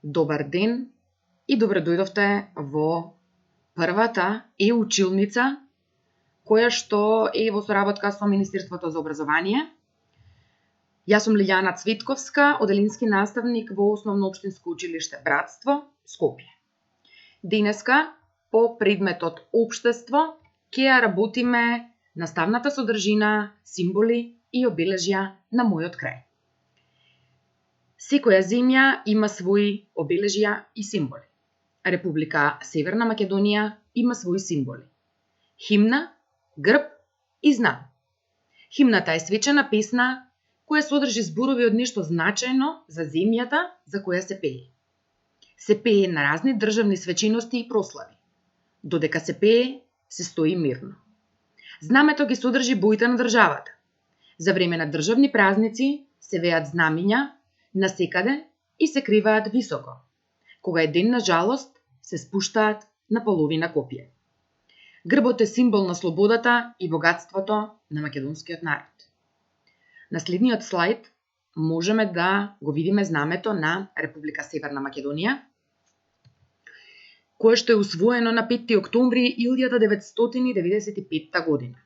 Добар ден и добре дојдовте во првата училница која што е во соработка со Министерството за образование. Јас сум Лиљана Цветковска, оделински наставник во Основно општинско училиште Братство, Скопје. Денеска по предметот Општество ќе ја работиме наставната содржина, символи и обележја на мојот крај. Секоја земја има свои обележја и символи. Република Северна Македонија има свои символи. Химна, грб и знам. Химната е свечена песна која содржи зборови од нешто значајно за земјата за која се пее. Се пее на разни државни свечености и прослави. Додека се пее, се стои мирно. Знамето ги содржи боите на државата. За време на државни празници се веат знамиња насекаде и се криваат високо. Кога е ден на жалост, се спуштаат на половина копие. Грбот е символ на слободата и богатството на македонскиот народ. На следниот слајд можеме да го видиме знамето на Република Северна Македонија, кое што е усвоено на 5 октомври 1995 година.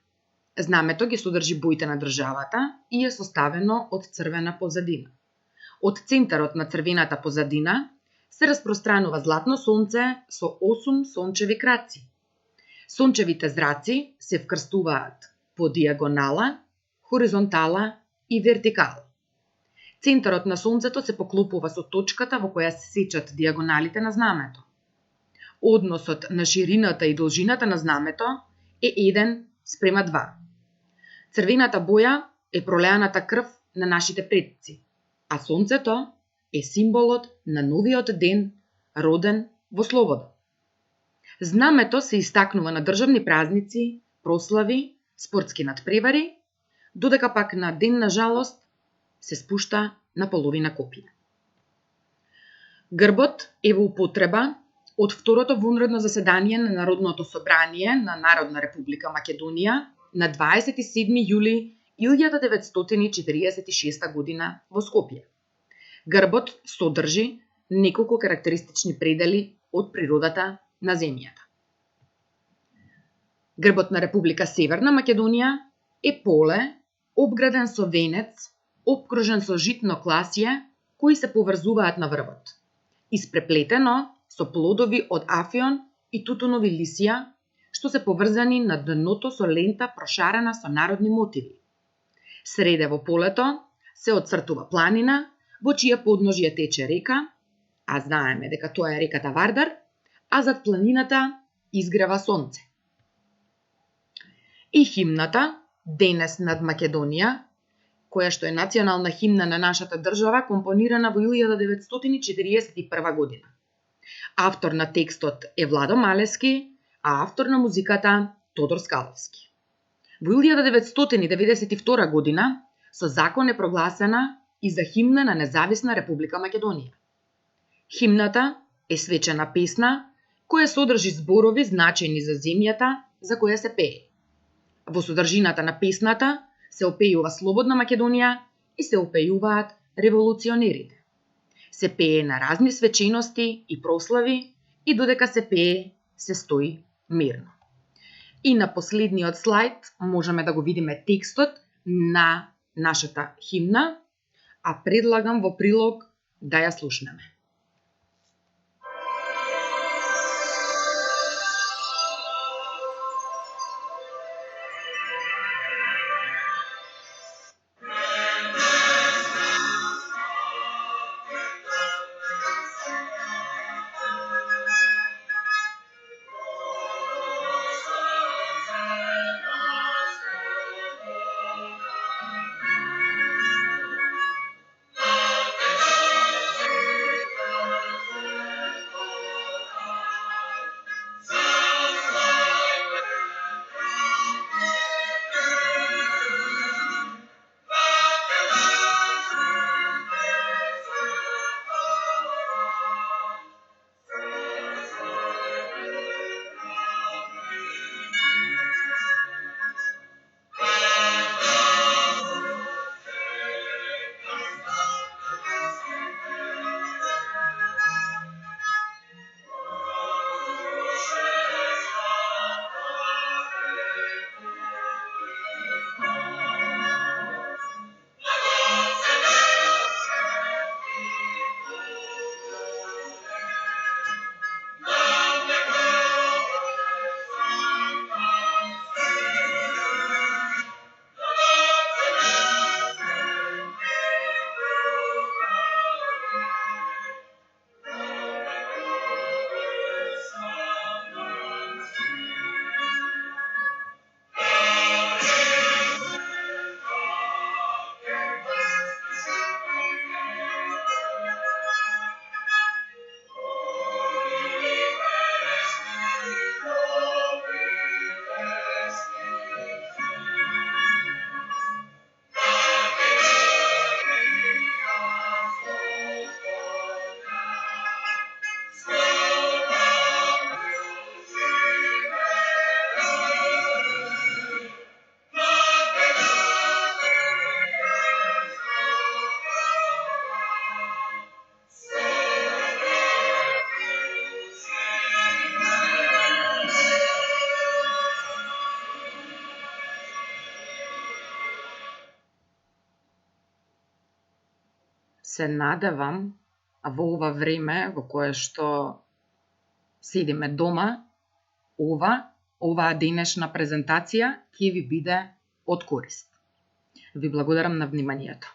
Знамето ги содржи боите на државата и е составено од црвена позадина. Од центарот на црвената позадина се распространува златно сонце со 8 сончеви краци. Сончевите зраци се вкрстуваат по дијагонала, хоризонтала и вертикала. Центарот на сонцето се поклопува со точката во која се сечат дијагоналите на знамето. Односот на ширината и должината на знамето е 1:2. Црвената боја е пролеаната крв на нашите предци, а сонцето е символот на новиот ден, роден во слобода. Знамето се истакнува на државни празници, прослави, спортски надпревари, додека пак на ден на жалост се спушта на половина копија. Грбот е во употреба од второто вонредно заседание на Народното собрание на Народна република Македонија на 27 јули 1946 година во Скопје. Грбот содржи неколку карактеристични предели од природата на земјата. Грбот на Република Северна Македонија е поле обграден со венец, опкружен со житно класје кои се поврзуваат на врвот, испреплетено со плодови од афион и тутунови лисија, што се поврзани на дното со лента прошарена со народни мотиви. Среде во полето се отцртува планина, во чија подножје тече река, а знаеме дека тоа е реката Вардар, а зад планината изгрева сонце. И химната, Денес над Македонија, која што е национална химна на нашата држава, компонирана во 1941 година. Автор на текстот е Владо Малески, а автор на музиката Тодор Скаловски. Во 1992 година со закон е прогласена и за химна на независна Република Македонија. Химната е свечена песна која содржи зборови значајни за земјата за која се пее. Во содржината на песната се опејува слободна Македонија и се опејуваат револуционерите. Се пее на разни свечености и прослави и додека се пее, се стои мирно. И на последниот слајд можеме да го видиме текстот на нашата химна, а предлагам во прилог да ја слушнеме. се надевам во ова време во кое што седиме дома, оваа денешна презентација ќе ви биде од корист. Ви благодарам на вниманието.